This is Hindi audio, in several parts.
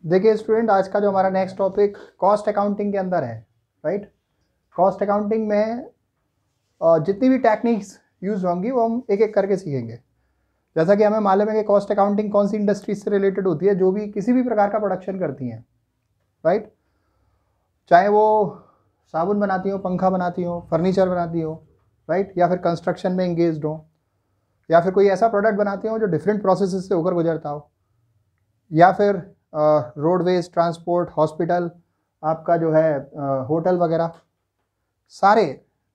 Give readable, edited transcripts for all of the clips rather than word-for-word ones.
देखिए स्टूडेंट, आज का जो हमारा नेक्स्ट टॉपिक कॉस्ट अकाउंटिंग के अंदर है, राइट। कॉस्ट अकाउंटिंग में जितनी भी टेक्निक्स यूज होंगी वो हम एक एक करके सीखेंगे। जैसा कि हमें मालूम है कि कॉस्ट अकाउंटिंग कौन सी इंडस्ट्रीज से रिलेटेड होती है, जो भी किसी भी प्रकार का प्रोडक्शन करती हैं, राइट। चाहे वो साबुन बनाती हो, पंखा बनाती हो, फर्नीचर बनाती हो, राइट, या फिर कंस्ट्रक्शन में इंगेज्ड हो, या फिर कोई ऐसा प्रोडक्ट बनाते हो जो डिफरेंट प्रोसेसेस से होकर गुजरता हो, या फिर रोडवेज, ट्रांसपोर्ट, हॉस्पिटल, आपका जो है होटल वगैरह सारे।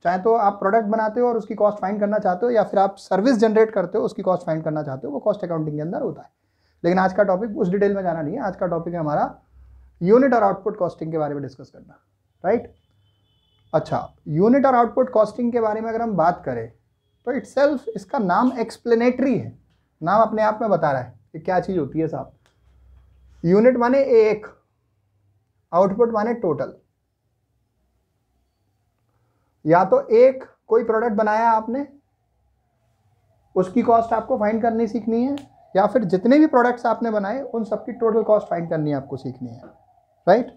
चाहे तो आप प्रोडक्ट बनाते हो और उसकी कॉस्ट फाइंड करना चाहते हो, या फिर आप सर्विस जनरेट करते हो उसकी कॉस्ट फाइंड करना चाहते हो, वो कॉस्ट अकाउंटिंग के अंदर होता है। लेकिन आज का टॉपिक उस डिटेल में जाना नहीं है। आज का टॉपिक है हमारा यूनिट और आउटपुट कॉस्टिंग के बारे में डिस्कस करना, राइट। अच्छा, यूनिट और आउटपुट कॉस्टिंग के बारे में अगर हम बात करें तो इटसेल्फ इसका नाम एक्सप्लेनेटरी है, नाम अपने आप में बता रहा है कि क्या चीज़ होती है साहब। यूनिट माने एक, आउटपुट माने टोटल। या तो एक कोई प्रोडक्ट बनाया आपने, उसकी कॉस्ट आपको फाइंड करनी सीखनी है, या फिर जितने भी प्रोडक्ट्स आपने बनाए उन सबकी टोटल कॉस्ट फाइंड करनी है आपको सीखनी है, राइट।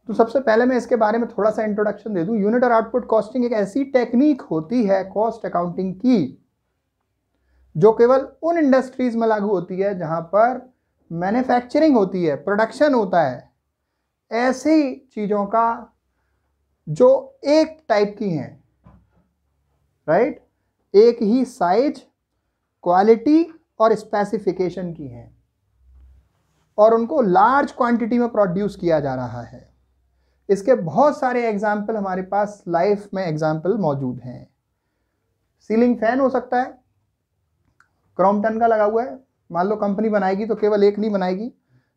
तो सबसे पहले मैं इसके बारे में थोड़ा सा इंट्रोडक्शन दे दूं। यूनिट और आउटपुट कॉस्टिंग एक ऐसी टेक्निक होती है कॉस्ट अकाउंटिंग की जो केवल उन इंडस्ट्रीज में लागू होती है जहां पर मैन्युफैक्चरिंग होती है, प्रोडक्शन होता है, ऐसी चीज़ों का जो एक टाइप की हैं, राइट, एक ही साइज, क्वालिटी और स्पेसिफिकेशन की हैं, और उनको लार्ज क्वांटिटी में प्रोड्यूस किया जा रहा है। इसके बहुत सारे एग्जाम्पल हमारे पास लाइफ में एग्जाम्पल मौजूद हैं। सीलिंग फैन हो सकता है, क्रॉम्पटन का लगा हुआ है। मान लो कंपनी बनाएगी तो केवल एक नहीं बनाएगी,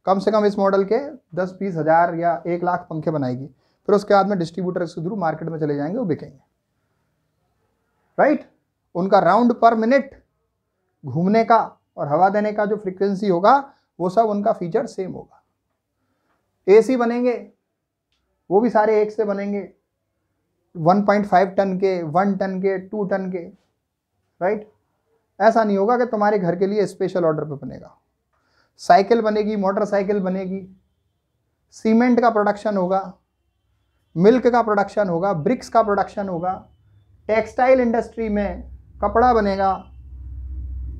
कम से कम इस मॉडल के 10-20 हज़ार या 1 लाख पंखे बनाएगी। फिर उसके बाद में डिस्ट्रीब्यूटर्स के थ्रू मार्केट में चले जाएंगे, वो बिकेंगे, राइट। उनका राउंड पर मिनट घूमने का और हवा देने का जो फ्रीक्वेंसी होगा वो सब उनका फीचर सेम होगा। एसी बनेंगे, वो भी सारे एक से बनेंगे, 1.5 टन के, 1 टन के, 2 टन के, राइट। ऐसा नहीं होगा कि तुम्हारे घर के लिए स्पेशल ऑर्डर पे बनेगा। साइकिल बनेगी, मोटरसाइकिल बनेगी, सीमेंट का प्रोडक्शन होगा, मिल्क का प्रोडक्शन होगा, ब्रिक्स का प्रोडक्शन होगा, टेक्सटाइल इंडस्ट्री में कपड़ा बनेगा।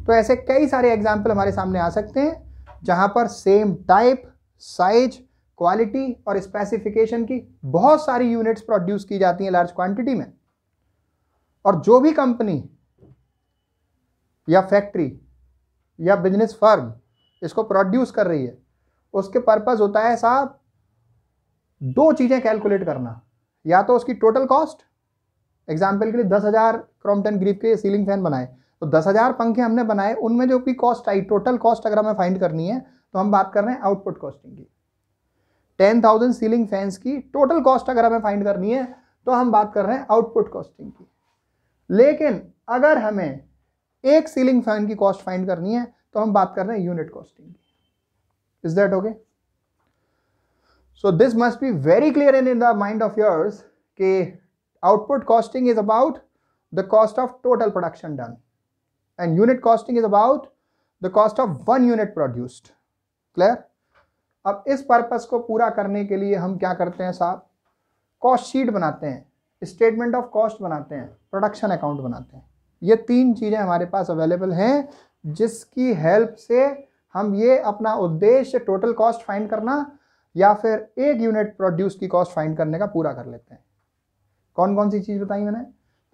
तो ऐसे कई सारे एग्जाम्पल हमारे सामने आ सकते हैं जहां पर सेम टाइप, साइज, क्वालिटी और स्पेसिफिकेशन की बहुत सारी यूनिट्स प्रोड्यूस की जाती हैं लार्ज क्वांटिटी में। और जो भी कंपनी या फैक्ट्री या बिजनेस फर्म इसको प्रोड्यूस कर रही है, उसके पर्पस होता है साहब 2 चीज़ें कैलकुलेट करना। या तो उसकी टोटल कॉस्ट, एग्जाम्पल के लिए 10,000 क्रॉम्पटन ग्रीफ के सीलिंग फैन बनाए तो 10,000 पंखे हमने बनाए, उनमें जो भी कॉस्ट आई, टोटल कॉस्ट अगर हमें फाइंड करनी है तो हम बात कर रहे हैं आउटपुट कॉस्टिंग की। 10,000 सीलिंग फैंस की टोटल कॉस्ट अगर हमें फाइंड करनी है तो हम बात कर रहे हैं आउटपुट कॉस्टिंग की। लेकिन अगर हमें एक सीलिंग फैन की कॉस्ट फाइंड करनी है तो हम बात कर रहे हैं यूनिट कॉस्टिंग की। Is that okay? So this must be very clear in the mind of yours कि output costing is about the cost of total production done and unit costing is about the cost of 1 unit produced. Clear? अब इस पर्पस को पूरा करने के लिए हम क्या करते हैं साहब, कॉस्ट शीट बनाते हैं, स्टेटमेंट ऑफ कॉस्ट बनाते हैं, प्रोडक्शन अकाउंट बनाते हैं। ये 3 चीज़ें हमारे पास अवेलेबल हैं जिसकी हेल्प से हम ये अपना उद्देश्य टोटल कॉस्ट फाइंड करना या फिर एक यूनिट प्रोड्यूस की कॉस्ट फाइंड करने का पूरा कर लेते हैं। कौन कौन सी चीज़ बताई मैंने?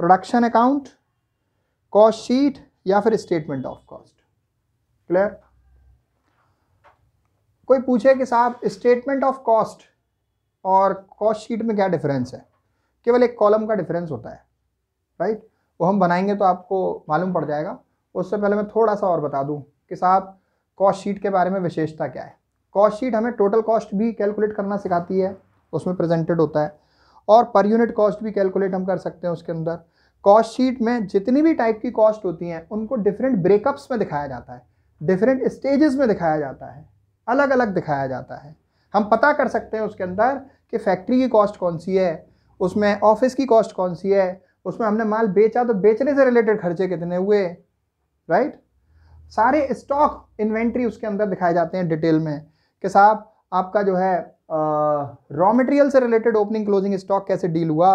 प्रोडक्शन अकाउंट, कॉस्ट शीट या फिर स्टेटमेंट ऑफ कॉस्ट। क्लियर? कोई पूछे कि साहब स्टेटमेंट ऑफ कॉस्ट और कॉस्ट शीट में क्या डिफरेंस है? केवल एक कॉलम का डिफरेंस होता है, राइट। वो हम बनाएंगे तो आपको मालूम पड़ जाएगा। उससे पहले मैं थोड़ा सा और बता दूं कि साहब कॉस्ट शीट के बारे में विशेषता क्या है। कॉस्ट शीट हमें टोटल कॉस्ट भी कैलकुलेट करना सिखाती है, उसमें प्रेजेंटेड होता है, और पर यूनिट कॉस्ट भी कैलकुलेट हम कर सकते हैं उसके अंदर। कॉस्ट शीट में जितनी भी टाइप की कॉस्ट होती हैं उनको डिफरेंट ब्रेकअप्स में दिखाया जाता है, डिफरेंट स्टेजेस में दिखाया जाता है, अलग अलग दिखाया जाता है। हम पता कर सकते हैं उसके अंदर कि फैक्ट्री की कॉस्ट कौन सी है, उसमें ऑफिस की कॉस्ट कौन सी है, उसमें हमने माल बेचा तो बेचने से रिलेटेड खर्चे कितने हुए, राइट। सारे स्टॉक इन्वेंट्री उसके अंदर दिखाए जाते हैं डिटेल में कि साहब आपका जो है रॉ मटेरियल से रिलेटेड ओपनिंग क्लोजिंग स्टॉक कैसे डील हुआ,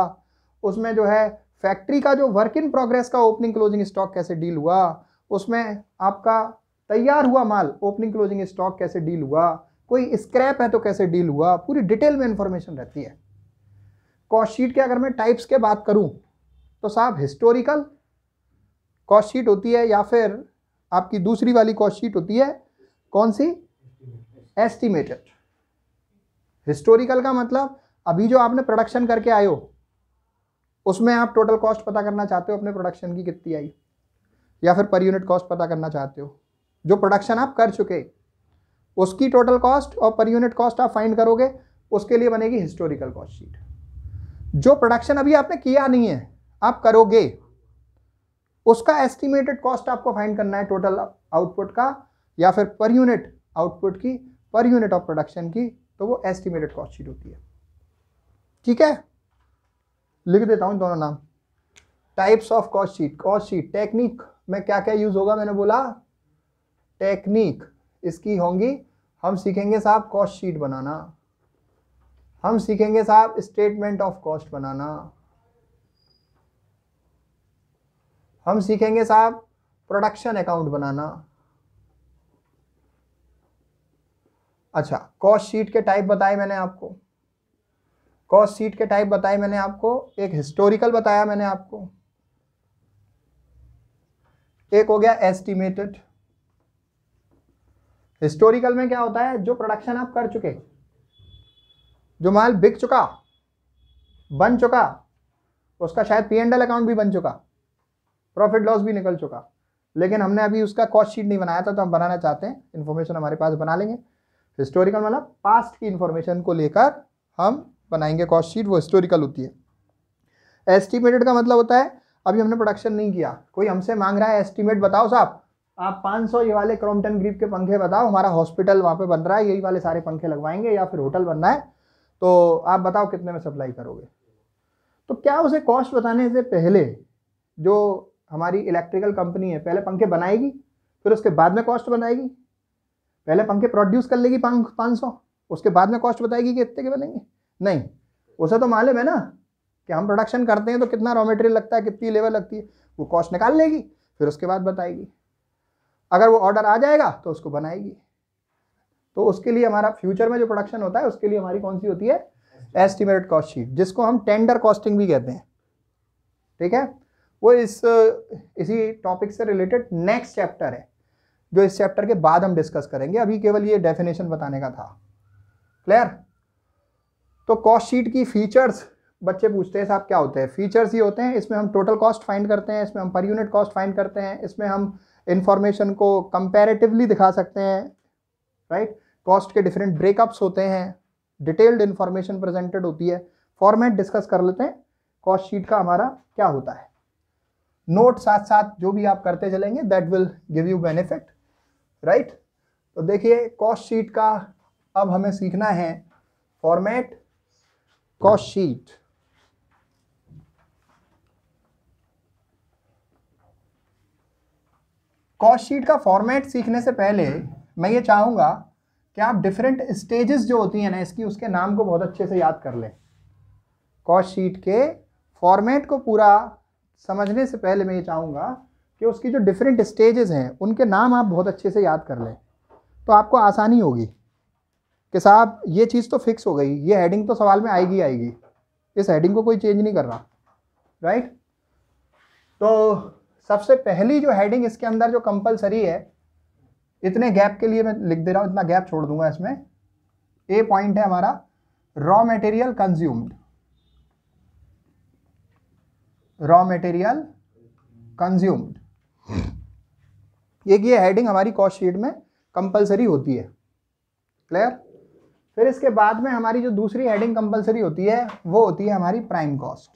उसमें जो है फैक्ट्री का जो वर्क इन प्रोग्रेस का ओपनिंग क्लोजिंग स्टॉक कैसे डील हुआ, उसमें आपका तैयार हुआ माल ओपनिंग क्लोजिंग स्टॉक कैसे डील हुआ, कोई स्क्रैप है तो कैसे डील हुआ, पूरी डिटेल में इंफॉर्मेशन रहती है। कॉस्ट शीट के अगर मैं टाइप्स के बात करूं तो साहब हिस्टोरिकल कॉस्ट शीट होती है, या फिर आपकी दूसरी वाली कॉस्ट शीट होती है कौन सी, एस्टिमेटेड। हिस्टोरिकल का मतलब अभी जो आपने प्रोडक्शन करके आए हो उसमें आप टोटल कॉस्ट पता करना चाहते हो अपने प्रोडक्शन की कितनी आई, या फिर पर यूनिट कॉस्ट पता करना चाहते हो, जो प्रोडक्शन आप कर चुके उसकी टोटल कॉस्ट और पर यूनिट कॉस्ट आप फाइंड करोगे, उसके लिए बनेगी हिस्टोरिकल कॉस्ट शीट। जो प्रोडक्शन अभी आपने किया नहीं है आप करोगे, उसका एस्टिमेटेड कॉस्ट आपको फाइंड करना है टोटल आउटपुट का या फिर पर यूनिट आउटपुट की, पर यूनिट ऑफ प्रोडक्शन की, तो वो एस्टिमेटेड कॉस्ट शीट होती है। ठीक है, लिख देता हूं दोनों नाम। Types of cost sheet, cost sheet technique में क्या क्या यूज होगा, मैंने बोला टेक्निक इसकी होंगी, हम सीखेंगे साहब कॉस्ट शीट बनाना, हम सीखेंगे साहब स्टेटमेंट ऑफ कॉस्ट बनाना, हम सीखेंगे साहब प्रोडक्शन अकाउंट बनाना। अच्छा, कॉस्ट शीट के टाइप बताए मैंने आपको, कॉस्ट शीट के टाइप बताए मैंने आपको, एक हिस्टोरिकल बताया मैंने आपको, एक हो गया एस्टिमेटेड। हिस्टोरिकल में क्या होता है, जो प्रोडक्शन आप कर चुके, जो माल बिक चुका, बन चुका, उसका शायद P&L अकाउंट भी बन चुका, प्रॉफिट लॉस भी निकल चुका, लेकिन हमने अभी उसका कॉस्ट शीट नहीं बनाया था, तो हम बनाना चाहते हैं, इन्फॉर्मेशन हमारे पास बना लेंगे। हिस्टोरिकल मतलब पास्ट की इंफॉर्मेशन को लेकर हम बनाएंगे कॉस्ट शीट, वो हिस्टोरिकल होती है। एस्टिमेटेड का मतलब होता है अभी हमने प्रोडक्शन नहीं किया, कोई हमसे मांग रहा है एस्टिमेट बताओ साहब, आप 500 ये वाले क्रॉम्पटन ग्रीप के पंखे बताओ, हमारा हॉस्पिटल वहाँ पे बन रहा है, यही वाले सारे पंखे लगवाएंगे, या फिर होटल बनना है, तो आप बताओ कितने में सप्लाई करोगे। तो क्या उसे कॉस्ट बताने से पहले जो हमारी इलेक्ट्रिकल कंपनी है पहले पंखे बनाएगी, फिर उसके बाद में कॉस्ट बताएगी, पहले पंखे प्रोड्यूस कर लेगी 500, उसके बाद में कॉस्ट बताएगी कि इतने के बनेंगे? नहीं, उसे तो मालूम है ना कि हम प्रोडक्शन करते हैं तो कितना रॉ मटेरियल लगता है, कितनी लेबर लगती है, वो कॉस्ट निकाल लेगी, फिर उसके बाद बताएगी। अगर वो ऑर्डर आ जाएगा तो उसको बनाएगी। तो उसके लिए हमारा फ्यूचर में जो प्रोडक्शन होता है उसके लिए हमारी कौन सी होती है, एस्टिमेटेड कॉस्ट शीट, जिसको हम टेंडर कॉस्टिंग भी कहते हैं। ठीक है, वो इसी टॉपिक से रिलेटेड नेक्स्ट चैप्टर है, जो इस चैप्टर के बाद हम डिस्कस करेंगे, अभी केवल ये डेफिनेशन बताने का था। क्लियर? तो कॉस्ट शीट की फीचर्स बच्चे पूछते हैं साहब क्या होते हैं, फीचर्स ये होते हैं, इसमें हम टोटल कॉस्ट फाइंड करते हैं, इसमें हम पर यूनिट कॉस्ट फाइंड करते हैं, इसमें हम इंफॉर्मेशन को कंपैरेटिवली दिखा सकते हैं, राइट, कॉस्ट के डिफरेंट ब्रेकअप्स होते हैं, डिटेल्ड इंफॉर्मेशन प्रेजेंटेड होती है, फॉर्मेट डिस्कस कर लेते हैं कॉस्ट शीट का हमारा क्या होता है। नोट साथ साथ जो भी आप करते चलेंगे that will give you benefit, right. तो देखिए कॉस्ट शीट का अब हमें सीखना है format cost sheet. Cost sheet का फॉर्मेट सीखने से पहले मैं ये चाहूंगा कि आप डिफरेंट स्टेजेस जो होती हैं ना इसकी, उसके नाम को बहुत अच्छे से याद कर लें। कॉस्ट शीट के फॉर्मेट को पूरा समझने से पहले मैं ये चाहूंगा कि उसकी जो डिफरेंट स्टेजेस हैं उनके नाम आप बहुत अच्छे से याद कर लें, तो आपको आसानी होगी कि साहब ये चीज़ तो फिक्स हो गई, ये हेडिंग तो सवाल में आएगी आएगी, इस हेडिंग को कोई चेंज नहीं कर रहा, राइट। तो सबसे पहली जो हेडिंग इसके अंदर जो कंपलसरी है, इतने गैप के लिए मैं लिख दे रहा हूँ, इतना गैप छोड़ दूंगा इसमें। ए पॉइंट है हमारा raw material consumed, raw material consumed, ये हेडिंग हमारी कॉस्ट शीट में कंपलसरी होती है। क्लियर? फिर इसके बाद में हमारी जो दूसरी हेडिंग कंपलसरी होती है वो होती है हमारी प्राइम कॉस्ट,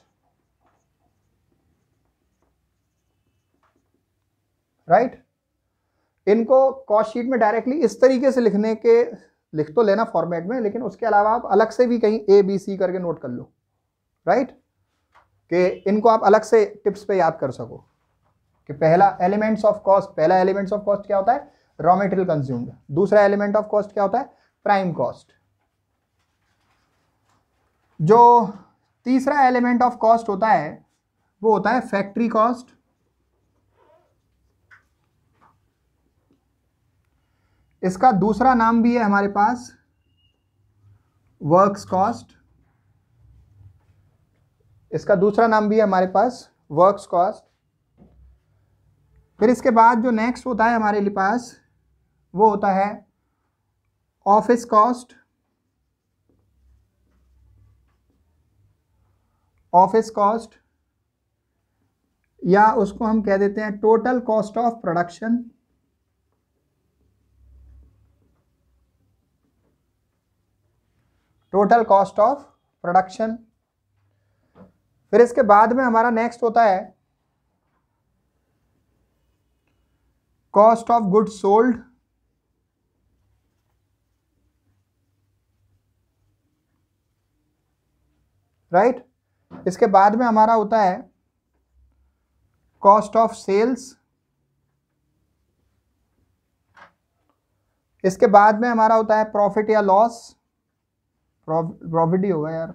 राइट। इनको कॉस्ट शीट में डायरेक्टली इस तरीके से लिखने के लिख तो लेना फॉर्मेट में, लेकिन उसके अलावा आप अलग से भी कहीं ABC करके नोट कर लो, राइट, कि इनको आप अलग से टिप्स पे याद कर सको कि पहला एलिमेंट्स ऑफ कॉस्ट, पहला एलिमेंट्स ऑफ कॉस्ट क्या होता है, रॉ मटेरियल कंज्यूम्ड। दूसरा एलिमेंट ऑफ कॉस्ट क्या होता है, प्राइम कॉस्ट। जो तीसरा एलिमेंट ऑफ कॉस्ट होता है वो होता है फैक्ट्री कॉस्ट। इसका दूसरा नाम भी है हमारे पास वर्क्स कॉस्ट। इसका दूसरा नाम भी है हमारे पास वर्क्स कॉस्ट। फिर इसके बाद जो नेक्स्ट होता है हमारे पास वो होता है ऑफिस कॉस्ट। ऑफिस कॉस्ट या उसको हम कह देते हैं total cost of production. Total cost of production. फिर इसके बाद में हमारा नेक्स्ट होता है cost of goods sold. Right. इसके बाद में हमारा होता है कॉस्ट ऑफ सेल्स। इसके बाद में हमारा होता है प्रॉफिट या लॉस। प्रॉफिट ही होगा यार,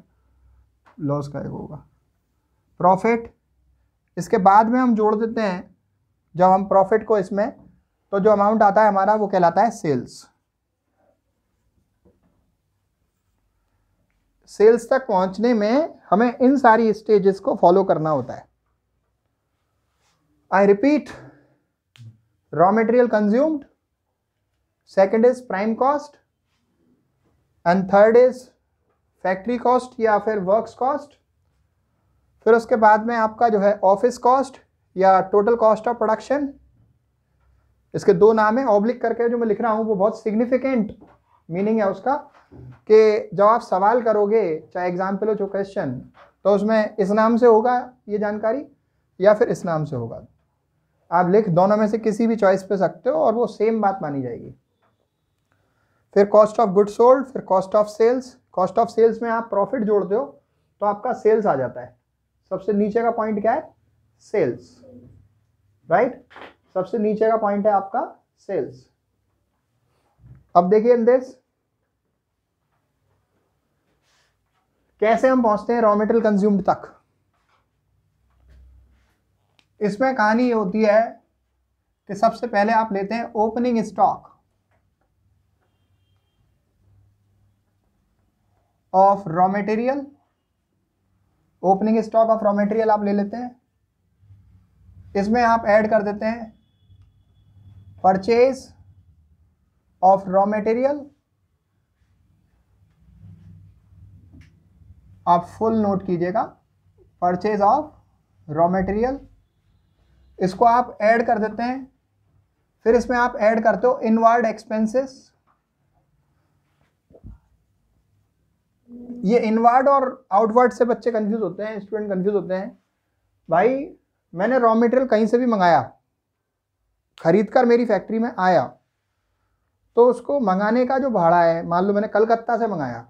लॉस का होगा प्रॉफिट। इसके बाद में हम जोड़ देते हैं जब हम प्रॉफिट को इसमें, तो जो अमाउंट आता है हमारा वो कहलाता है सेल्स। सेल्स तक पहुंचने में हमें इन सारी स्टेजेस को फॉलो करना होता है। I repeat, raw material consumed, second is prime cost, and third is factory cost या फिर वर्क्स कॉस्ट। फिर उसके बाद में आपका जो है ऑफिस कॉस्ट या टोटल कॉस्ट ऑफ प्रोडक्शन। इसके दो नाम है, ऑब्लिक करके जो मैं लिख रहा हूं वो बहुत सिग्निफिकेंट मीनिंग है उसका कि जब आप सवाल करोगे चाहे एग्जाम्पल हो जो क्वेश्चन, तो उसमें इस नाम से होगा ये जानकारी या फिर इस नाम से होगा। आप लिख दोनों में से किसी भी चॉइस पे सकते हो और वो सेम बात मानी जाएगी। फिर कॉस्ट ऑफ गुड्स सोल्ड, फिर cost of sales. Cost of sales में आप प्रॉफिट जोड़ते हो तो आपका सेल्स आ जाता है। सबसे नीचे का पॉइंट क्या है? सेल्स। राइट, सबसे नीचे का पॉइंट है आपका सेल्स। अब देखिए इन दिस कैसे हम पहुंचते हैं रॉ मटेरियल कंज्यूम्ड तक। इसमें कहानी ये होती है कि सबसे पहले आप लेते हैं opening stock of raw material. Opening stock of raw material आप ले लेते हैं, इसमें आप ऐड कर देते हैं परचेज ऑफ रॉ मटेरियल। आप फुल नोट कीजिएगा, परचेज ऑफ रॉ मटेरियल। इसको आप ऐड कर देते हैं। फिर इसमें आप ऐड करते हो इनवर्ड एक्सपेंसेस। ये इनवर्ड और आउटवर्ड से बच्चे कंफ्यूज होते हैं, स्टूडेंट कंफ्यूज होते हैं। भाई मैंने रॉ मटेरियल कहीं से भी मंगाया, खरीद कर मेरी फैक्ट्री में आया, तो उसको मंगाने का जो भाड़ा है, मान लो मैंने कलकत्ता से मंगाया,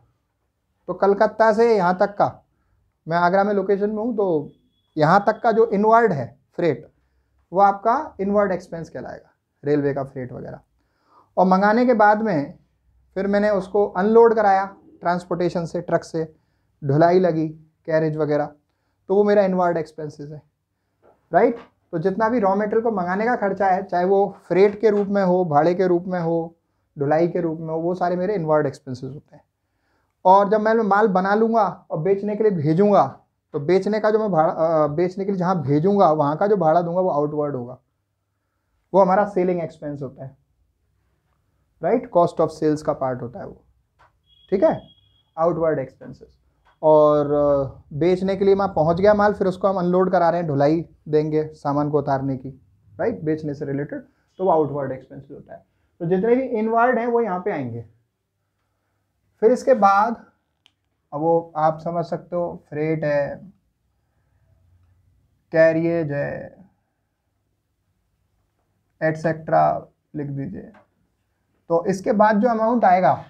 तो कलकत्ता से यहाँ तक का, मैं आगरा में लोकेशन में हूँ, तो यहाँ तक का जो इनवर्ड है फ्रेट, वो आपका इनवर्ड एक्सपेंस कहलाएगा, रेलवे का फ्रेट वगैरह। और मंगाने के बाद में फिर मैंने उसको अनलोड कराया ट्रांसपोर्टेशन से, ट्रक से, ढुलाई लगी, कैरेज वगैरह, तो वो मेरा इनवर्ड एक्सपेंसेस है। राइट, तो जितना भी रॉ मटेरियल को मंगाने का खर्चा है, चाहे वो फ्रेट के रूप में हो, भाड़े के रूप में हो, ढुलाई के रूप में हो, वो सारे मेरे इनवर्ड एक्सपेंसेस होते हैं। और जब मैं माल बना लूँगा और बेचने के लिए भेजूँगा, तो बेचने का जो मैं भाड़ा, बेचने के लिए जहाँ भेजूँगा वहाँ का जो भाड़ा दूंगा वो आउटवर्ड होगा, वो हमारा सेलिंग एक्सपेंस होता है। राइट, कॉस्ट ऑफ सेल्स का पार्ट होता है वो। ठीक है, आउटवर्ड एक्सपेंसेस। और बेचने के लिए मैं पहुंच गया माल, फिर उसको हम अनलोड करा रहे हैं, ढुलाई देंगे सामान को उतारने की, राइट, बेचने से रिलेटेड, तो वो आउटवर्ड एक्सपेंसेस होता है। तो जितने भी इनवर्ड हैं वो यहाँ पे आएंगे। फिर इसके बाद अब वो आप समझ सकते हो, फ्रेट है, कैरियज है, एटसेट्रा लिख दीजिए। तो इसके बाद जो अमाउंट आएगा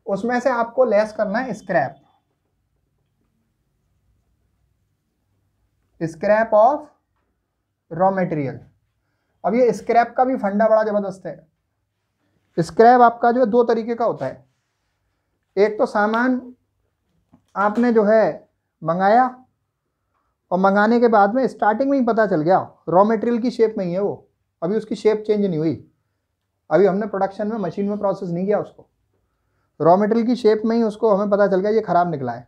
उसमें से आपको लेस करना है scrap, scrap of raw material. अब ये स्क्रैप का भी फंडा बड़ा जबरदस्त है। स्क्रैप आपका जो है दो तरीके का होता है। एक तो सामान आपने जो है मंगाया और मंगाने के बाद में स्टार्टिंग में ही पता चल गया रॉ मटेरियल की शेप में ही है वो, अभी उसकी शेप चेंज नहीं हुई, अभी हमने प्रोडक्शन में मशीन में प्रोसेस नहीं किया उसको, रॉ मटेरियल की शेप में ही उसको हमें पता चल गया ये ख़राब निकला है।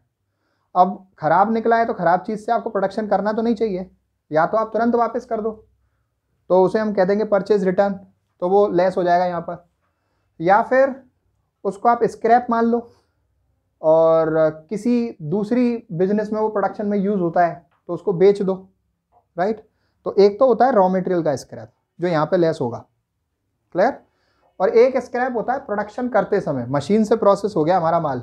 अब ख़राब निकला है तो ख़राब चीज़ से आपको प्रोडक्शन करना तो नहीं चाहिए, या तो आप तुरंत वापस कर दो तो उसे हम कह देंगे परचेज रिटर्न, तो वो लेस हो जाएगा यहाँ पर, या फिर उसको आप स्क्रैप मान लो और किसी दूसरी बिजनेस में वो प्रोडक्शन में यूज़ होता है तो उसको बेच दो, राइट। तो एक तो होता है रॉ मटेरियल का स्क्रैप जो यहाँ पे लेस होगा, क्लियर। और एक स्क्रैप होता है प्रोडक्शन करते समय, मशीन से प्रोसेस हो गया हमारा माल,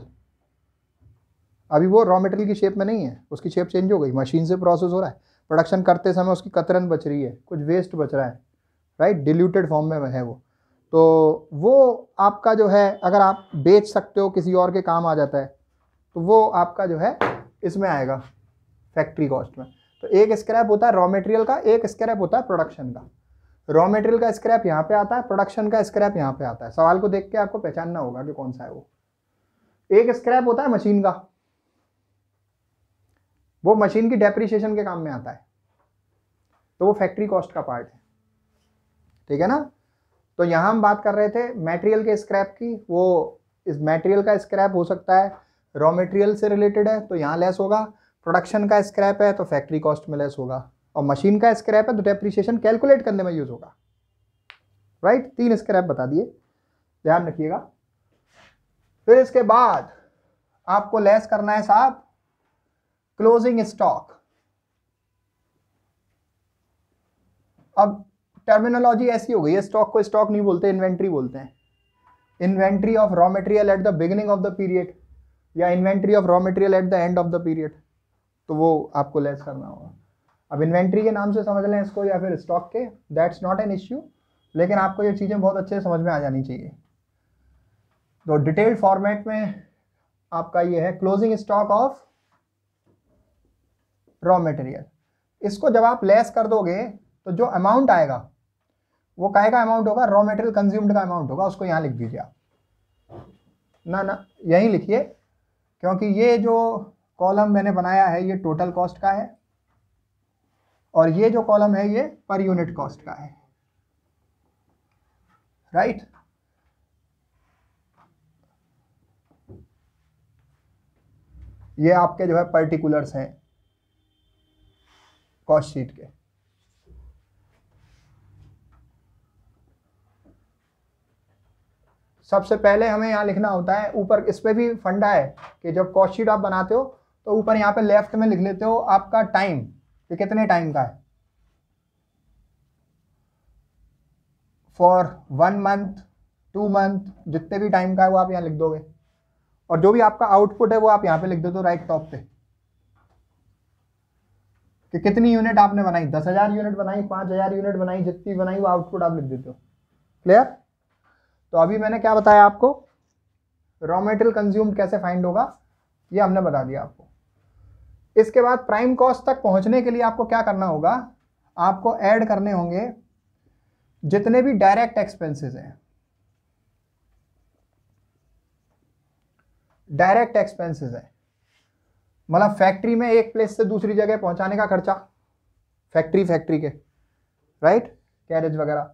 अभी वो रॉ मटेरियल की शेप में नहीं है, उसकी शेप चेंज हो गई, मशीन से प्रोसेस हो रहा है, प्रोडक्शन करते समय उसकी कतरन बच रही है, कुछ वेस्ट बच रहा है, राइट, डिल्यूटेड फॉर्म में है वो, तो वो आपका जो है अगर आप बेच सकते हो किसी और के काम आ जाता है तो वो आपका जो है इसमें आएगा फैक्ट्री कॉस्ट में। तो एक स्क्रैप होता है रॉ मटेरियल का, एक स्क्रैप होता है प्रोडक्शन का। रॉ मटेरियल का स्क्रैप यहाँ पे आता है, प्रोडक्शन का स्क्रैप यहाँ पे आता है, सवाल को देख के आपको पहचानना होगा कि कौन सा है वो। एक स्क्रैप होता है मशीन का, वो मशीन की डेप्रिसिएशन के काम में आता है, तो वो फैक्ट्री कॉस्ट का पार्ट है, ठीक है ना। तो यहाँ हम बात कर रहे थे मटेरियल के स्क्रैप की, वो इस मटेरियल का स्क्रैप हो सकता है रॉ मटेरियल से रिलेटेड है तो यहाँ लेस होगा, प्रोडक्शन का स्क्रैप है तो फैक्ट्री कॉस्ट में लेस होगा, और मशीन का स्क्रैप है तो डेप्रिसिएशन कैलकुलेट करने में यूज होगा, राइट। 3 स्क्रैप बता दिए, ध्यान रखिएगा। फिर इसके बाद आपको लेस करना है साहब क्लोजिंग स्टॉक। अब टर्मिनोलॉजी ऐसी हो गई है, स्टॉक को स्टॉक नहीं बोलते, इन्वेंट्री बोलते हैं। Inventory of raw material at the beginning of the period या inventory of raw material at the end of the period, तो वो आपको लेस करना होगा। अब इन्वेंट्री के नाम से समझ लें इसको या फिर स्टॉक के, दैट्स नॉट एन इश्यू, लेकिन आपको ये चीज़ें बहुत अच्छे से समझ में आ जानी चाहिए। तो डिटेल्ड फॉर्मेट में आपका ये है closing stock of raw material. इसको जब आप लेस कर दोगे तो जो अमाउंट आएगा वो काहे का अमाउंट होगा, रॉ मटेरियल कंज्यूम्ड का अमाउंट होगा, उसको यहाँ लिख दीजिए आप, ना यहीं लिखिए, क्योंकि ये जो कॉलम मैंने बनाया है ये टोटल कॉस्ट का है और ये जो कॉलम है ये पर यूनिट कॉस्ट का है, राइट। ये आपके जो है पर्टिकुलर्स हैं कॉस्ट शीट के। सबसे पहले हमें यहाँ लिखना होता है ऊपर, इस पे भी फंडा है कि जब कॉस्ट शीट आप बनाते हो तो ऊपर यहाँ पे लेफ्ट में लिख लेते हो आपका टाइम कि कितने टाइम का है, फॉर 1 मंथ 2 मंथ, जितने भी टाइम का है वो आप यहाँ लिख दोगे, और जो भी आपका आउटपुट है वो आप यहाँ पे लिख देते हो राइट टॉप पे कि कितनी यूनिट आपने बनाई, 10,000 यूनिट बनाई, 5,000 यूनिट बनाई, जितनी बनाई वो आउटपुट आप लिख देते हो, क्लियर। तो अभी मैंने क्या बताया आपको, रॉ मटेरियल कंज्यूम्ड कैसे फाइंड होगा ये हमने बता दिया आपको। इसके बाद प्राइम कॉस्ट तक पहुंचने के लिए आपको क्या करना होगा, आपको ऐड करने होंगे जितने भी डायरेक्ट एक्सपेंसेस हैं, डायरेक्ट एक्सपेंसेस है मतलब फैक्ट्री में एक प्लेस से दूसरी जगह पहुंचाने का खर्चा, फैक्ट्री के, राइट, कैरेज वगैरह,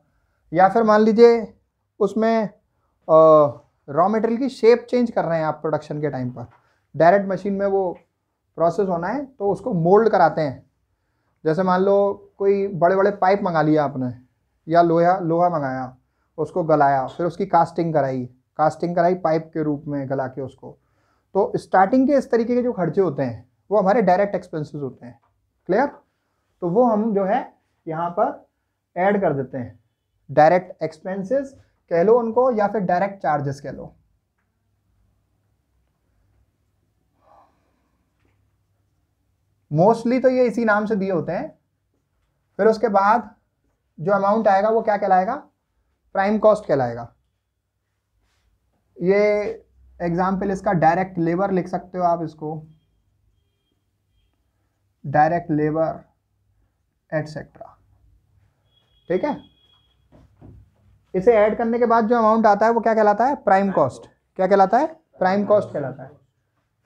या फिर मान लीजिए उसमें रॉ मटेरियल की शेप चेंज कर रहे हैं आप प्रोडक्शन के टाइम पर, डायरेक्ट मशीन में वो प्रोसेस होना है तो उसको मोल्ड कराते हैं। जैसे मान लो कोई बड़े बड़े पाइप मंगा लिया आपने या लोहा मंगाया, उसको गलाया, फिर उसकी कास्टिंग कराई पाइप के रूप में गला के उसको, तो स्टार्टिंग के इस तरीके के जो खर्चे होते हैं वो हमारे डायरेक्ट एक्सपेंसेस होते हैं, क्लियर। तो वो हम जो है यहाँ पर ऐड कर देते हैं, डायरेक्ट एक्सपेंसेस कह लो उनको या फिर डायरेक्ट चार्जेस कह लो। मोस्टली तो ये इसी नाम से दिए होते हैं। फिर उसके बाद जो अमाउंट आएगा वो क्या कहलाएगा, प्राइम कॉस्ट कहलाएगा। ये एग्जाम्पल इसका डायरेक्ट लेबर लिख सकते हो आप इसको, डायरेक्ट लेबर एटसेट्रा, ठीक है। इसे ऐड करने के बाद जो अमाउंट आता है वो क्या कहलाता है? Prime cost. क्या कहलाता है? प्राइम कॉस्ट कहलाता है।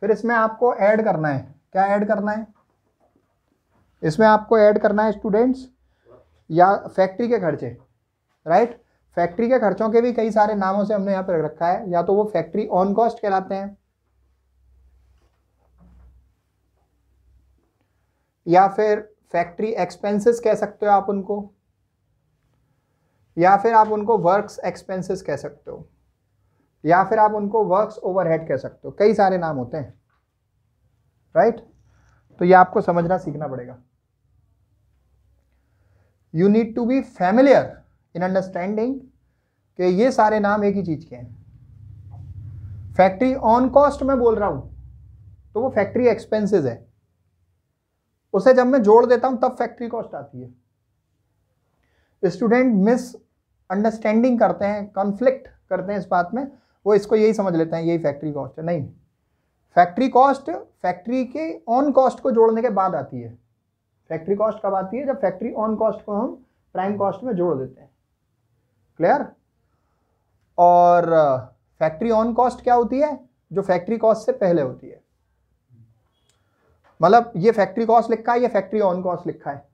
फिर इसमें आपको ऐड करना है, क्या ऐड करना है? इसमें आपको ऐड करना है स्टूडेंट्स या फैक्ट्री के खर्चे, राइट। फैक्ट्री के खर्चों के भी कई सारे नामों से हमने यहाँ पर रखा है, या तो वो फैक्ट्री ऑन कॉस्ट कहलाते हैं, या फिर फैक्ट्री एक्सपेंसेस कह सकते हो आप उनको, या फिर आप उनको वर्क्स एक्सपेंसेस कह सकते हो, या फिर आप उनको वर्क्स ओवरहेड कह सकते हो। कई सारे नाम होते हैं, राइट। तो ये आपको समझना सीखना पड़ेगा। You need to be familiar in understanding कि ये सारे नाम एक ही चीज के हैं। फैक्ट्री ऑन कॉस्ट में बोल रहा हूं तो वो फैक्ट्री एक्सपेंसेस है, उसे जब मैं जोड़ देता हूं तब फैक्ट्री कॉस्ट आती है। स्टूडेंट मिस अंडरस्टैंडिंग करते हैं, कॉन्फ्लिक्ट करते हैं इस बात में, वो इसको यही समझ लेते हैं यही फैक्ट्री कॉस्ट है। नहीं, फैक्ट्री कॉस्ट फैक्ट्री के ऑन कॉस्ट को जोड़ने के बाद आती है। फैक्ट्री कॉस्ट कब आती है? जब फैक्ट्री ऑन कॉस्ट को हम प्राइम कॉस्ट में जोड़ देते हैं। क्लियर? और फैक्ट्री ऑन कॉस्ट क्या होती है? जो फैक्ट्री कॉस्ट से पहले होती है। मतलब ये फैक्ट्री कॉस्ट लिखा है, ये फैक्ट्री ऑन कॉस्ट लिखा है,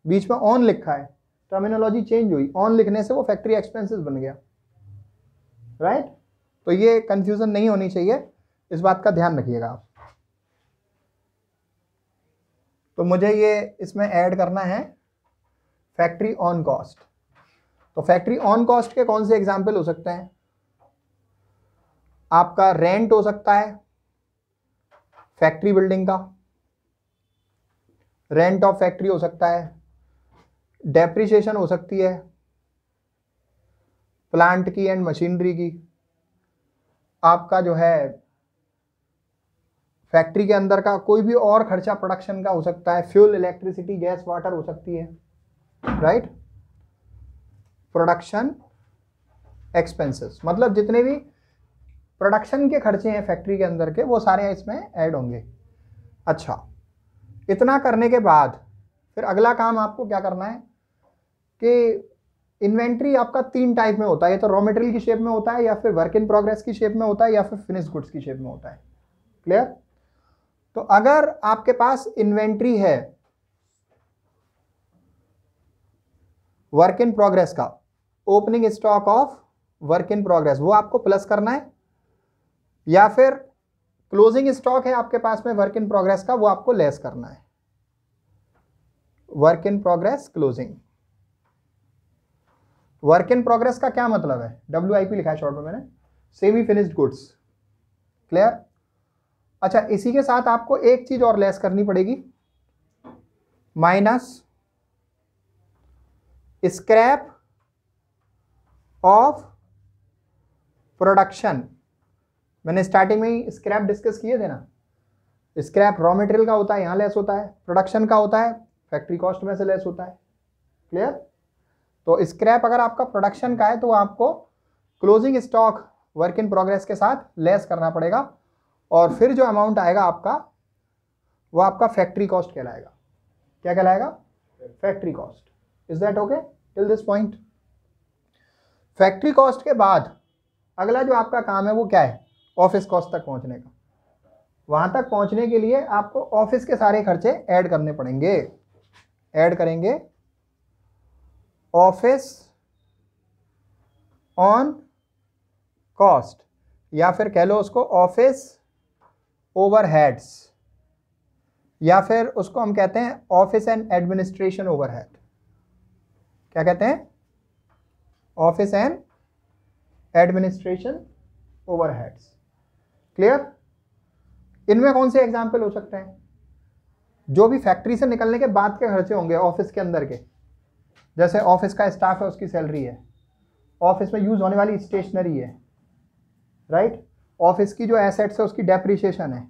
बीच में ऑन लिखा है, टर्मिनोलॉजी चेंज हुई, ऑन लिखने से वो फैक्ट्री एक्सपेंसेस बन गया, राइट। तो ये कंफ्यूजन नहीं होनी चाहिए, इस बात का ध्यान रखिएगा आप। तो मुझे ये इसमें ऐड करना है फैक्ट्री ऑन कॉस्ट। तो फैक्ट्री ऑन कॉस्ट के कौन से एग्जाम्पल हो सकते हैं? आपका रेंट हो सकता है फैक्ट्री बिल्डिंग का, रेंट ऑफ फैक्ट्री हो सकता है, डेप्रिसिएशन हो सकती है प्लांट की एंड मशीनरी की, आपका जो है फैक्ट्री के अंदर का कोई भी और खर्चा प्रोडक्शन का हो सकता है, फ्यूल, इलेक्ट्रिसिटी, गैस, वाटर हो सकती है, राइट। प्रोडक्शन एक्सपेंसेस मतलब जितने भी प्रोडक्शन के खर्चे हैं फैक्ट्री के अंदर के, वो सारे इसमें ऐड होंगे। अच्छा, इतना करने के बाद फिर अगला काम आपको क्या करना है कि इन्वेंट्री आपका 3 टाइप में होता है, या तो रॉ मटेरियल की शेप में होता है, या फिर वर्क इन प्रोग्रेस की शेप में होता है, या फिर फिनिश गुड्स की शेप में होता है। क्लियर? तो अगर आपके पास इन्वेंट्री है वर्क इन प्रोग्रेस का, opening stock of work in progress, वो आपको प्लस करना है, या फिर क्लोजिंग स्टॉक है आपके पास में वर्क इन प्रोग्रेस का, वो आपको लेस करना है। Work in progress closing. Work in progress का क्या मतलब है? WIP लिखा है शॉर्ट में मैंने, सेमी फिनिश्ड गुड्स। क्लियर? अच्छा, इसी के साथ आपको एक चीज और लेस करनी पड़ेगी, माइनस स्क्रैप ऑफ प्रोडक्शन। मैंने स्टार्टिंग में ही स्क्रैप डिस्कस किए थे ना। स्क्रैप रॉ मटेरियल का होता है, यहां लेस होता है, प्रोडक्शन का होता है फैक्ट्री कॉस्ट में से लेस होता है। क्लियर? तो स्क्रैप अगर आपका प्रोडक्शन का है तो आपको closing stock work in progress के साथ लेस करना पड़ेगा, और फिर जो अमाउंट आएगा आपका वो आपका फैक्ट्री कॉस्ट कहलाएगा। क्या कहलाएगा? Factory cost. Is that okay till this point? Factory cost के बाद अगला जो आपका काम है वो क्या है? ऑफिस कॉस्ट तक पहुंचने का। वहां तक पहुंचने के लिए आपको ऑफिस के सारे खर्चे ऐड करने पड़ेंगे। ऐड करेंगे ऑफिस ऑन कॉस्ट, या फिर कह लो उसको ऑफिस ओवरहेड्स, या फिर उसको हम कहते हैं ऑफिस एंड एडमिनिस्ट्रेशन ओवरहेड। क्या कहते हैं? Office and administration overheads. Clear? इनमें कौन से एग्जाम्पल हो सकते हैं? जो भी फैक्ट्री से निकलने के बाद के खर्चे होंगे ऑफिस के अंदर के, जैसे ऑफिस का स्टाफ है उसकी सैलरी है, ऑफिस में यूज होने वाली स्टेशनरी है, राइट, ऑफिस की जो एसेट्स है उसकी डेप्रिसिएशन है,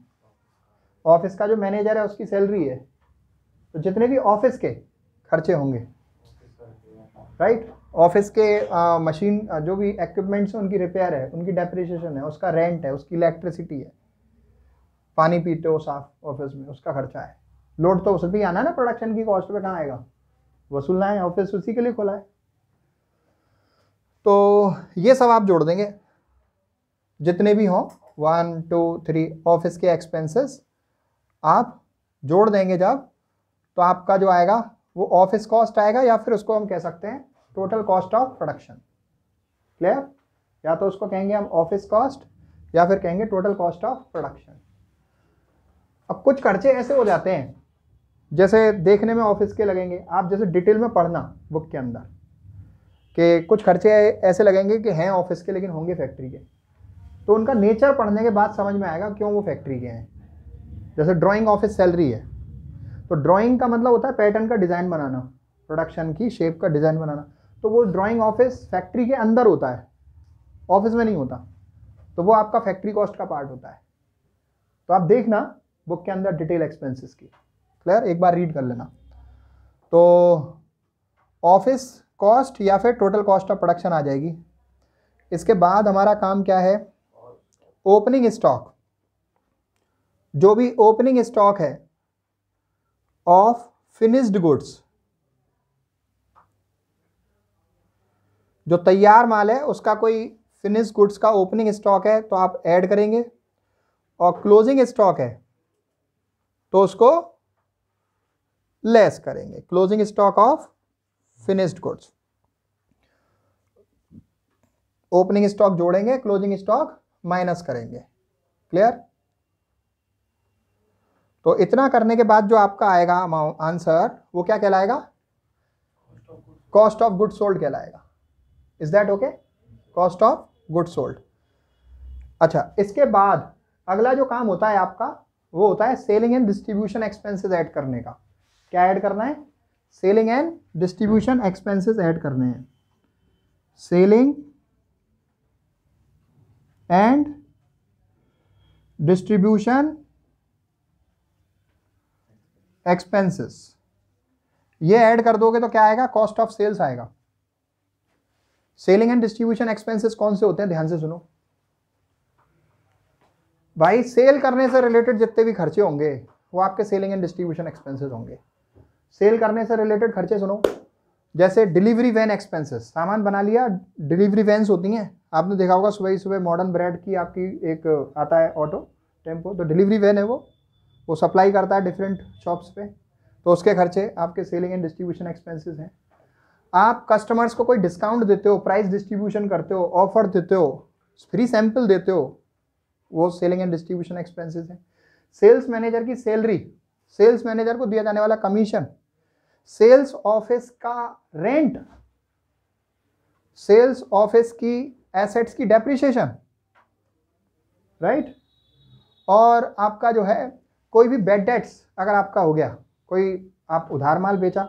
ऑफिस का जो मैनेजर है उसकी सैलरी है। तो जितने भी ऑफिस के खर्चे होंगे, राइट, ऑफिस के मशीन जो भी इक्विपमेंट्स हैं उनकी रिपेयर है, उनकी डेप्रिसिएशन है, उसका रेंट है, उसकी इलेक्ट्रिसिटी है, पानी पीते हो साफ ऑफिस में उसका खर्चा है। लोड तो उस भी आना है ना, प्रोडक्शन की कॉस्ट पे कहाँ आएगा? वसूलना है, ऑफिस उसी के लिए खोला है। तो ये सब आप जोड़ देंगे जितने भी हों, 1 2 3 ऑफिस के एक्सपेंसेस आप जोड़ देंगे जब, तो आपका जो आएगा वो ऑफिस कॉस्ट आएगा, या फिर उसको हम कह सकते हैं total cost of production. Clear? या तो उसको कहेंगे हम ऑफिस कॉस्ट या फिर कहेंगे टोटल कॉस्ट ऑफ प्रोडक्शन। अब कुछ खर्चे ऐसे हो जाते हैं जैसे देखने में ऑफिस के लगेंगे, आप जैसे डिटेल में पढ़ना बुक के अंदर कि कुछ खर्चे ऐसे लगेंगे कि हैं ऑफिस के लेकिन होंगे फैक्ट्री के, तो उनका नेचर पढ़ने के बाद समझ में आएगा क्यों वो फैक्ट्री के हैं। जैसे ड्राइंग ऑफिस सैलरी है, तो ड्राइंग का मतलब होता है पैटर्न का डिज़ाइन बनाना, प्रोडक्शन की शेप का डिज़ाइन बनाना, तो वो ड्राइंग ऑफिस फैक्ट्री के अंदर होता है, ऑफिस में नहीं होता, तो वो आपका फैक्ट्री कॉस्ट का पार्ट होता है। तो आप देखना बुक के अंदर डिटेल एक्सपेंसेस की। क्लियर? एक बार रीड कर लेना। तो ऑफिस कॉस्ट या फिर टोटल कॉस्ट ऑफ प्रोडक्शन आ जाएगी। इसके बाद हमारा काम क्या है? Opening stock. जो भी ओपनिंग स्टॉक है ऑफ फिनिश्ड गुड्स, जो तैयार माल है उसका कोई फिनिश्ड गुड्स का ओपनिंग स्टॉक है तो आप ऐड करेंगे, और क्लोजिंग स्टॉक है तो उसको लेस करेंगे। Closing stock of finished goods, opening stock जोड़ेंगे, क्लोजिंग स्टॉक माइनस करेंगे। क्लियर? तो इतना करने के बाद जो आपका आएगा आंसर वो क्या कहलाएगा? कॉस्ट ऑफ गुड्स सोल्ड कहलाएगा। Is that okay? Cost of goods sold. अच्छा, इसके बाद अगला जो काम होता है आपका वो होता है selling and distribution expenses add करने का। क्या ऐड करना है? Selling and distribution expenses add करने हैं। सेलिंग एंड डिस्ट्रीब्यूशन एक्सपेंसेस, ये ऐड कर दोगे तो क्या आएगा? कॉस्ट ऑफ सेल्स आएगा। सेलिंग एंड डिस्ट्रीब्यूशन एक्सपेंसेस कौन से होते हैं? ध्यान से सुनो भाई, सेल करने से रिलेटेड जितने भी खर्चे होंगे वो आपके सेलिंग एंड डिस्ट्रीब्यूशन एक्सपेंसेस होंगे। सेल करने से रिलेटेड खर्चे सुनो, जैसे डिलीवरी वैन एक्सपेंसेस, सामान बना लिया, डिलीवरी वैन्स होती हैं, आपने देखा होगा सुबह ही सुबह मॉडर्न ब्रांड की आपकी एक आता है ऑटो टेम्पो, तो डिलीवरी वैन है वो सप्लाई करता है डिफरेंट शॉप्स पे, तो उसके खर्चे आपके सेलिंग एंड डिस्ट्रीब्यूशन एक्सपेंसेस हैं। आप कस्टमर्स को कोई डिस्काउंट देते हो, प्राइस डिस्ट्रीब्यूशन करते हो, ऑफर देते हो, फ्री सैंपल देते हो, वो सेलिंग एंड डिस्ट्रीब्यूशन एक्सपेंसेस है। सेल्स मैनेजर की सैलरी, सेल्स मैनेजर को दिया जाने वाला कमीशन, सेल्स ऑफिस का रेंट, सेल्स ऑफिस की एसेट्स की डेप्रिसिएशन, राइट? और आपका जो है कोई भी बैड डेट्स अगर आपका हो गया, कोई आप उधार माल बेचा,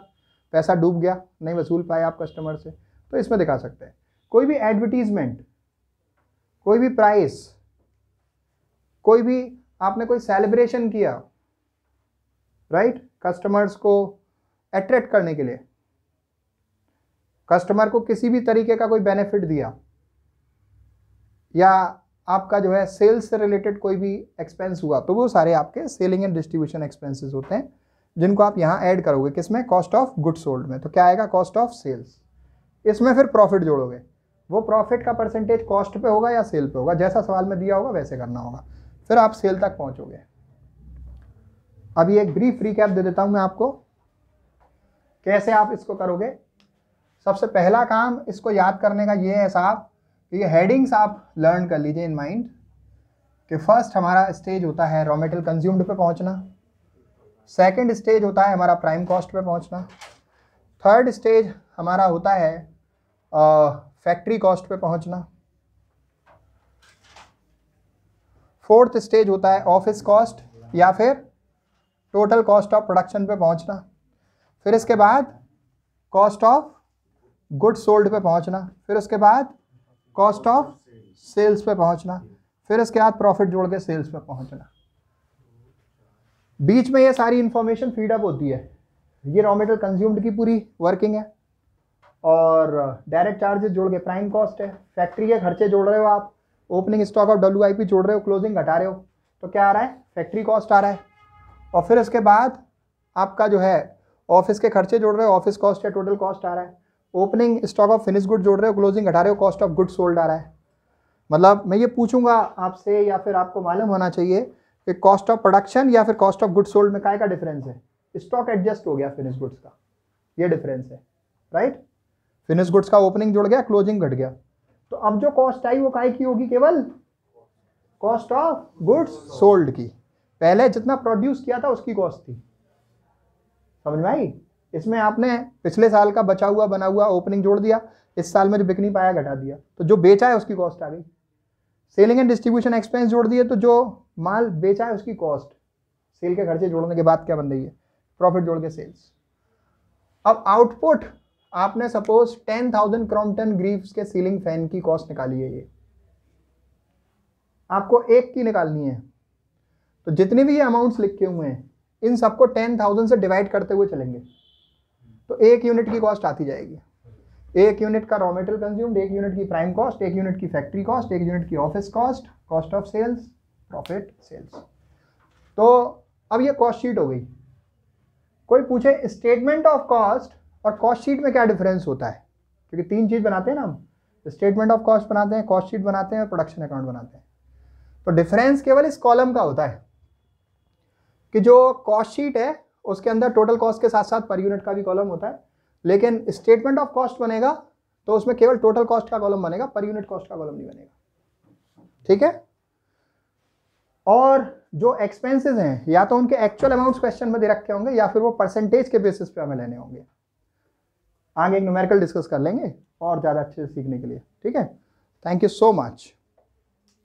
पैसा डूब गया, नहीं वसूल पाए आप कस्टमर से, तो इसमें दिखा सकते हैं। कोई भी एडवर्टीजमेंट, कोई भी प्राइस, कोई भी आपने कोई सेलिब्रेशन किया, राइट, कस्टमर्स को अट्रैक्ट करने के लिए, कस्टमर को किसी भी तरीके का कोई बेनिफिट दिया, या आपका जो है सेल्स से रिलेटेड कोई भी एक्सपेंस हुआ, तो वो सारे आपके सेलिंग एंड डिस्ट्रीब्यूशन एक्सपेंसेस होते हैं, जिनको आप यहाँ ऐड करोगे किसमें? कॉस्ट ऑफ गुड्स सोल्ड में। तो क्या आएगा? Cost of sales. इसमें फिर प्रॉफिट जोड़ोगे, वो प्रॉफिट का परसेंटेज कॉस्ट पे होगा या सेल पे होगा, जैसा सवाल में दिया होगा वैसे करना होगा, फिर आप सेल तक पहुंचोगे। अभी एक ब्रीफ रिकैप दे देता हूं मैं आपको, कैसे आप इसको करोगे। सबसे पहला काम इसको याद करने का ये है साहब, ये हेडिंग्स आप लर्न कर लीजिए इन माइंड, कि फर्स्ट हमारा स्टेज होता है रॉ मटेरियल कंज्यूम्ड पे पहुंचना, सेकंड स्टेज होता है हमारा प्राइम कॉस्ट पे पहुंचना, थर्ड स्टेज हमारा होता है फैक्ट्री कॉस्ट पे पहुंचना, फोर्थ स्टेज होता है ऑफिस कॉस्ट या फिर टोटल कॉस्ट ऑफ प्रोडक्शन पे पहुंचना, फिर इसके बाद कॉस्ट ऑफ गुड्स सोल्ड पे पहुंचना, फिर उसके बाद कॉस्ट ऑफ सेल्स पे पहुंचना, फिर इसके बाद प्रॉफिट जोड़ के सेल्स पे पहुंचना। बीच में ये सारी इंफॉर्मेशन फीडअप होती है, ये रॉ मटेरियल कंज्यूम्ड की पूरी वर्किंग है, और डायरेक्ट चार्जेस जोड़ के प्राइम कॉस्ट है, फैक्ट्री के खर्चे जोड़ रहे हो आप, ओपनिंग स्टॉक और WIP जोड़ रहे हो, क्लोजिंग घटा रहे हो, तो क्या आ रहा है? फैक्ट्री कॉस्ट आ रहा है। और फिर उसके बाद आपका जो है ऑफिस के खर्चे जोड़ रहे हो, ऑफिस कॉस्ट या टोटल कॉस्ट आ रहा है। Opening stock of finish good जोड़ रहे हो, क्लोजिंग घटा रहे हो, कॉस्ट ऑफ गुड सोल्ड आ रहा है। मतलब मैं ये पूछूंगा आपसे, या फिर आपको मालूम होना चाहिए कि कॉस्ट ऑफ प्रोडक्शन या फिर कॉस्ट ऑफ गुड सोल्ड में काय का डिफरेंस है? स्टॉक एडजस्ट हो गया फिनिश गुड्स का, ये डिफरेंस है, राइट। फिनिश गुड्स का ओपनिंग जुड़ गया, क्लोजिंग घट गया, तो अब जो कॉस्ट आई वो काय की होगी? केवल कॉस्ट ऑफ गुड्स सोल्ड की। पहले जितना प्रोड्यूस किया था उसकी कॉस्ट थी, समझ में आई? इसमें आपने पिछले साल का बचा हुआ बना हुआ ओपनिंग जोड़ दिया, इस साल में जो बिक नहीं पाया घटा दिया, तो जो बेचा है उसकी कॉस्ट आ गई। सेलिंग एंड डिस्ट्रीब्यूशन एक्सपेंस जोड़ दिए, तो जो माल बेचा है उसकी कॉस्ट, सेल के खर्चे जोड़ने के बाद क्या बन रही है? प्रॉफिट जोड़ के सेल्स। अब आउटपुट आपने सपोज 10,000 क्रॉम्पटन ग्रीव्स के सीलिंग फैन की कॉस्ट निकाली है, ये आपको एक की निकालनी है, तो जितने भी ये अमाउंट्स लिखे हुए हैं इन सबको 10,000 से डिवाइड करते हुए चलेंगे, तो एक यूनिट की कॉस्ट आती जाएगी। एक यूनिट का रॉ मटेरियल कंज्यूम्ड, एक यूनिट की प्राइम कॉस्ट, एक यूनिट की फैक्ट्री कॉस्ट, एक यूनिट की office cost, cost of sales, profit sales. तो अब ये कॉस्ट शीट हो गई। कोई पूछे स्टेटमेंट ऑफ कॉस्ट और कॉस्ट शीट में क्या डिफरेंस होता है? क्योंकि तीन चीज बनाते हैं ना हम, स्टेटमेंट ऑफ कॉस्ट बनाते हैं, कॉस्ट शीट बनाते हैं, प्रोडक्शन अकाउंट बनाते हैं। तो डिफरेंस केवल इस कॉलम का होता है कि जो कॉस्ट शीट है उसके अंदर टोटल कॉस्ट के साथ साथ पर यूनिट का भी कॉलम होता है, लेकिन स्टेटमेंट ऑफ कॉस्ट बनेगा तो उसमें केवल टोटल कॉस्ट का कॉलम बनेगा, पर यूनिट कॉस्ट का कॉलम नहीं बनेगा, ठीक है। और जो एक्सपेंसेस हैं या तो उनके एक्चुअल अमाउंट्स क्वेश्चन में दे रखे होंगे या फिर वो परसेंटेज के बेसिस पे हमें लेने होंगे। आगे एक न्यूमेरिकल डिस्कस कर लेंगे और ज़्यादा अच्छे से सीखने के लिए, ठीक है। Thank you so much.